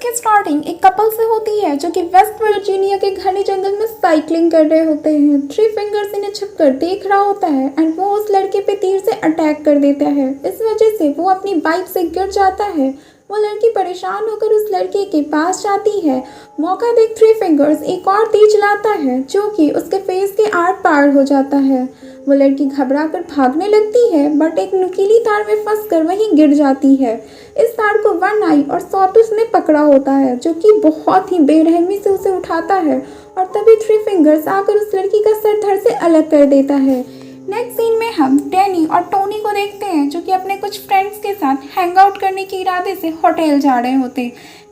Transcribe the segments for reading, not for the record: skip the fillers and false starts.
की स्टार्टिंग एक कपल से होती है जो कि वेस्ट वर्जीनिया के घने जंगल में साइकिलिंग कर रहे होते हैं। थ्री फिंगर्स इन्हें छुपकर देख रहा होता है एंड वो उस लड़के पे तीर से अटैक कर देता है। इस वजह से वो अपनी बाइक से गिर जाता है। वो लड़की परेशान होकर उस लड़के के पास जाती है। मौका देख थ्री फिंगर्स एक और तीर चलाता है जो कि उसके फेस के आर पार हो जाता है। वो लड़की घबरा कर भागने लगती है बट एक नुकीली तार में फंसकर वहीं गिर जाती है। इस तार को वन आई और सॉटूस ने पकड़ा होता है जो कि बहुत ही बेरहमी से उसे उठाता है और तभी थ्री फिंगर्स आकर उस लड़की का सर धड़ से अलग कर देता है। नेक्स्ट सीन में हम डैनी और टोनी को देखते हैं जो कि अपने कुछ फ्रेंड्स के साथ हैंग आउट करने के इरादे से होटल जा रहे होते।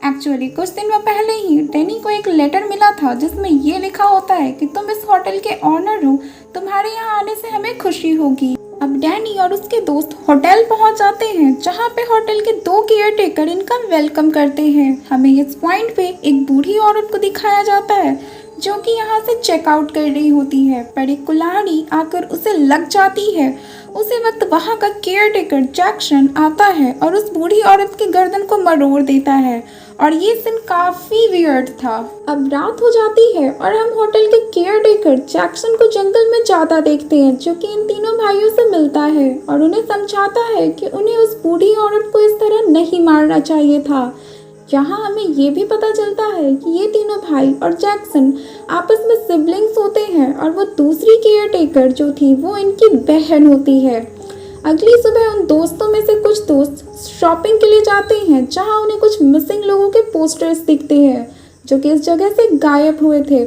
एक्चुअली कुछ दिनों पहले ही डैनी को एक लेटर मिला था जिसमें ये लिखा होता है कि तुम इस होटल के ऑनर हो, तुम्हारे यहाँ आने से हमें खुशी होगी। अब डैनी और उसके दोस्त होटल पहुंच जाते हैं जहां पे होटल के दो केयरटेकर इनका वेलकम करते हैं। हमें इस पॉइंट पे एक बूढ़ी औरत को दिखाया जाता है जो कि यहाँ से चेकआउट कर रही होती है पर एक कुल्हाड़ी आकर उसे लग जाती है। उसी वक्त वहाँ का केयरटेकर जैक्सन आता है और उस बूढ़ी औरत की गर्दन को मरोड़ देता है और ये सीन काफी वियर्ड था। अब रात हो जाती है और हम होटल के केयरटेकर जैक्सन को जंगल में जाता देखते हैं जो कि इन तीनों भाइयों से मिलता है और उन्हें समझाता है कि उन्हें उस बूढ़ी औरत को इस तरह नहीं मारना चाहिए था। यहाँ हमें ये भी पता चलता है कि ये तीनों भाई और जैक्सन आपस में सिबलिंग्स होते हैं और वो दूसरी केयरटेकर जो थी वो इनकी बहन होती है। अगली सुबह उन दोस्तों में से कुछ दोस्त शॉपिंग के लिए जाते हैं जहाँ उन्हें कुछ मिसिंग लोगों के पोस्टर्स दिखते हैं जो कि इस जगह से गायब हुए थे।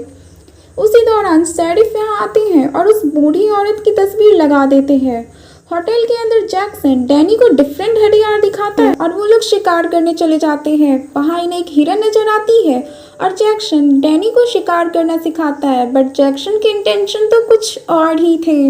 उसी दौरान शेरिफ यहाँ आते हैं और उस बूढ़ी औरत की तस्वीर लगा देते हैं। होटल के अंदर जैक्सन डैनी को डिफरेंट हथियार दिखाता है और वो लोग शिकार करने चले जाते हैं। वहाँ इन्हें एक हिरन नजर आती है और जैक्सन डैनी को शिकार करना सिखाता है बट जैक्सन के इंटेंशन तो कुछ और ही थे।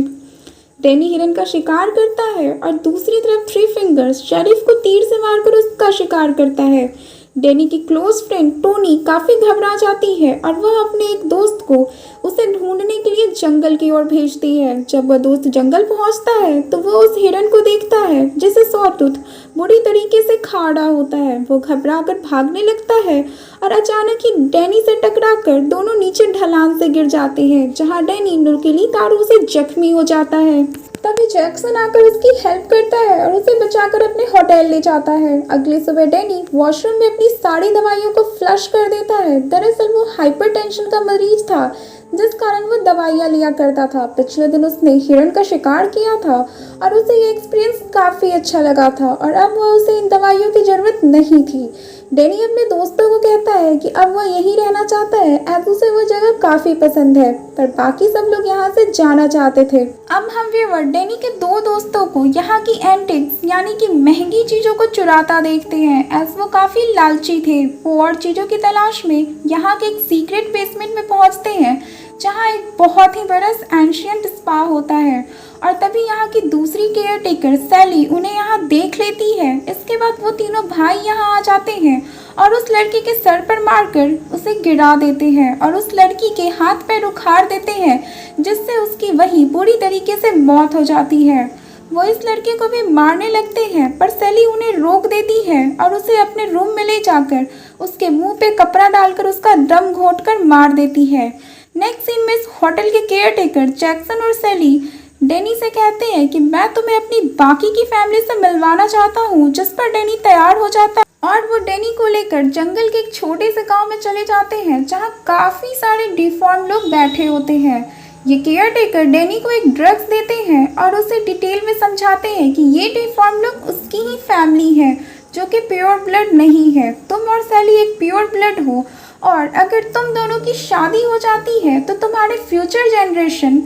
डैनी हिरन का शिकार करता है और दूसरी तरफ थ्री फिंगर्स शेरिफ को तीर से मारकर उसका शिकार करता है। डैनी की क्लोज फ्रेंड टोनी काफ़ी घबरा जाती है और वह अपने एक दोस्त को उसे ढूंढने के लिए जंगल की ओर भेजती है। जब वह दोस्त जंगल पहुंचता है तो वह उस हिरन को देखता है जिसे सॉटूथ बुरी तरीके से खा रहा होता है। वो घबरा कर भागने लगता है और अचानक ही डैनी से टकराकर दोनों नीचे ढलान से गिर जाते हैं जहां डैनी नुकीली तारों से जख्मी हो जाता है। तभी जैक्सन आकर उसकी हेल्प करता है और उसे बचाकर अपने होटल ले जाता है। अगली सुबह डैनी वॉशरूम में अपनी सारी दवाइयों को फ्लश कर देता है। दरअसल वो हाइपरटेंशन का मरीज था जिस कारण वो दवाइयाँ लिया करता था। पिछले दिन उसने हिरन का शिकार किया था और उसे ये एक्सपीरियंस काफ़ी अच्छा लगा था और अब वह उसे इन दवाइयों की ज़रूरत नहीं थी। डैनी अपने दोस्तों को कहता है कि अब वह यहीं रहना चाहता है एज उसे वो जगह काफ़ी पसंद है पर बाकी सब लोग यहाँ से जाना चाहते थे। अब हम व्यूअर डैनी के दो दोस्तों को यहाँ की एंटिक्स यानी कि महंगी चीज़ों को चुराता देखते हैं एज वो काफ़ी लालची थे। वो और चीज़ों की तलाश में यहाँ के एक सीक्रेट बेसमेंट में पहुँचते हैं जहाँ एक बहुत ही बड़ा एंशियंट स्पा होता है और तभी यहाँ की दूसरी केयरटेकर सैली उन्हें यहाँ देख लेती है। इसके बाद वो तीनों भाई यहाँ आ जाते हैं और उस लड़की के सर पर मारकर उसे गिरा देते हैं और उस लड़की के हाथ पैर उखाड़ देते हैं जिससे उसकी वही बुरी तरीके से मौत हो जाती है। वो इस लड़के को भी मारने लगते हैं पर सैली उन्हें रोक देती है और उसे अपने रूम में ले जाकर उसके मुंह पे कपड़ा डालकर उसका दम घोंटकर मार देती है। नेक्स्ट सीन में इस होटल के केयरटेकर जैक्सन और सैली डैनी से कहते हैं कि मैं तुम्हें अपनी बाकी की फैमिली से मिलवाना चाहता हूँ, जिस पर डैनी तैयार हो जाता है और वो डैनी को लेकर जंगल के एक छोटे से गांव में चले जाते हैं जहाँ काफ़ी सारे डिफॉर्म लोग बैठे होते हैं। ये केयरटेकर डैनी को एक ड्रग्स देते हैं और उसे डिटेल में समझाते हैं कि ये डिफॉर्म लोग उसकी ही फैमिली है जो कि प्योर ब्लड नहीं है। तुम और सैली एक प्योर ब्लड हो और अगर तुम दोनों की शादी हो जाती है तो तुम्हारे फ्यूचर जनरेशन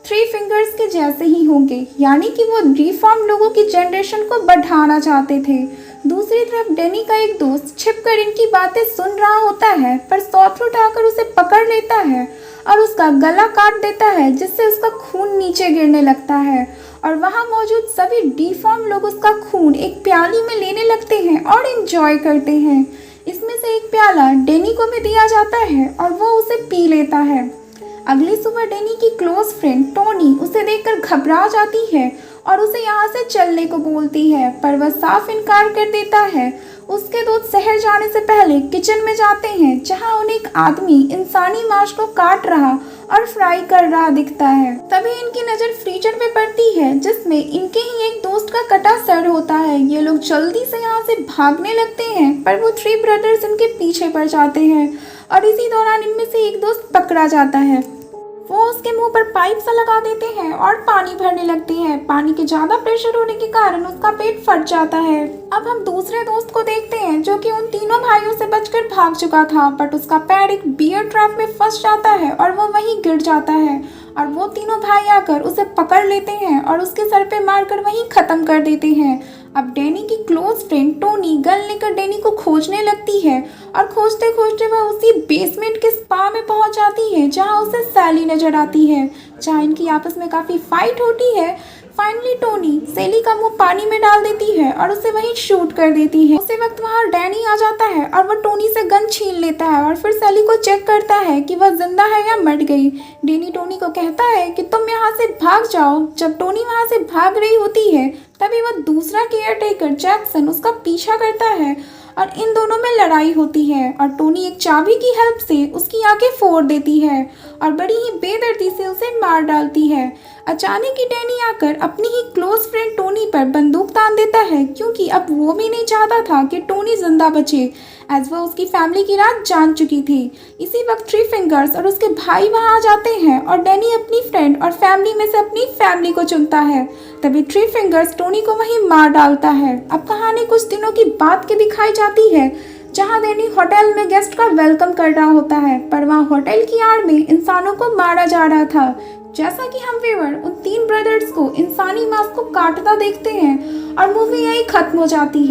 थ्री फिंगर्स के जैसे ही होंगे, यानी कि वो डिफॉर्म लोगों की जनरेशन को बढ़ाना चाहते थे। दूसरी तरफ डैनी का एक दोस्त छिपकर इनकी बातें सुन रहा होता है पर सॉटूथ आकर उसे पकड़ लेता है और उसका गला काट देता है जिससे उसका खून नीचे गिरने लगता है और वहाँ मौजूद सभी डिफॉर्म लोग उसका खून एक प्याली में लेने लगते हैं और एंजॉय करते हैं। इसमें से एक प्याला डैनी को भी दिया जाता है और वो उसे पी लेता है। अगली सुबह डैनी की क्लोज फ्रेंड टोनी उसे देखकर घबरा जाती है और उसे यहाँ से चलने को बोलती है पर वह साफ इनकार कर देता है। उसके दोस्त शहर जाने से पहले किचन में जाते हैं जहां उन्हें एक आदमी इंसानी मांस को काट रहा और फ्राई कर रहा दिखता है। तभी इनकी नज़र फ्रीजर पे पड़ती है जिसमें इनके ही एक दोस्त का कटा सर होता है। ये लोग जल्दी से यहाँ से भागने लगते हैं पर वो थ्री ब्रदर्स इनके पीछे पड़ जाते हैं और इसी दौरान इनमें से एक दोस्त पकड़ा जाता है। वो उसके मुंह पर पाइप सा लगा देते हैं और पानी भरने लगते हैं। पानी के ज्यादा प्रेशर होने के कारण उसका पेट फट जाता है। अब हम दूसरे दोस्त को देखते हैं जो कि उन तीनों भाइयों से बचकर भाग चुका था, बट उसका पैर एक बियर ट्रैप में फंस जाता है और वो वहीं गिर जाता है और वो तीनों भाई आकर उसे पकड़ लेते हैं और उसके सर पे मारकर वहीं खत्म कर देते हैं। अब डैनी की क्लोज फ्रेंड टोनी गन लेकर डैनी को खोजने लगती है और खोजते खोजते वह उसी बेसमेंट के स्पा में पहुंच जाती है जहां उसे सैली नजर आती है, जहां इनकी आपस में काफी फाइट होती है। फाइनली टोनी सैली का मुंह पानी में डाल देती है और उसे वहीं शूट कर देती है। उसी वक्त वहां डैनी आ जाता है और वह टोनी से गन छीन लेता है और फिर सैली को चेक करता है कि वह जिंदा है या मर गई। डैनी टोनी को कहता है कि तुम यहाँ से भाग जाओ। जब टोनी वहाँ से भाग रही होती है तभी वह दूसरा केयरटेकर जैक्सन उसका पीछा करता है और इन दोनों में लड़ाई होती है और टोनी एक चाबी की हेल्प से उसकी आंखें फोड़ देती है और बड़ी ही बेदर्दी से उसे मार डालती है। अचानक ही डैनी आकर अपनी ही क्लोज फ्रेंड टोनी पर बंदूक तान देता है क्योंकि अब वो भी नहीं चाहता था कि टोनी जिंदा बचे, एज वह उसकी फैमिली की रात जान चुकी थी। इसी वक्त थ्री फिंगर्स और उसके भाई वहां आ जाते हैं और डैनी अपनी फ्रेंड और फैमिली में से अपनी फैमिली को चुनता है। तभी थ्री फिंगर्स टोनी को वहीं मार डालता है। अब कहानी कुछ दिनों की बात की दिखाई जाती है जहां डैनी होटल में गेस्ट का वेलकम कर रहा होता है, पर वहां होटल की आड़ में इंसानों को मारा जा रहा था। जैसा कि हम व्यूअर उन तीन ब्रदर्स को इंसानी मांस को काटता देखते हैं और मूवी यही खत्म हो जाती है।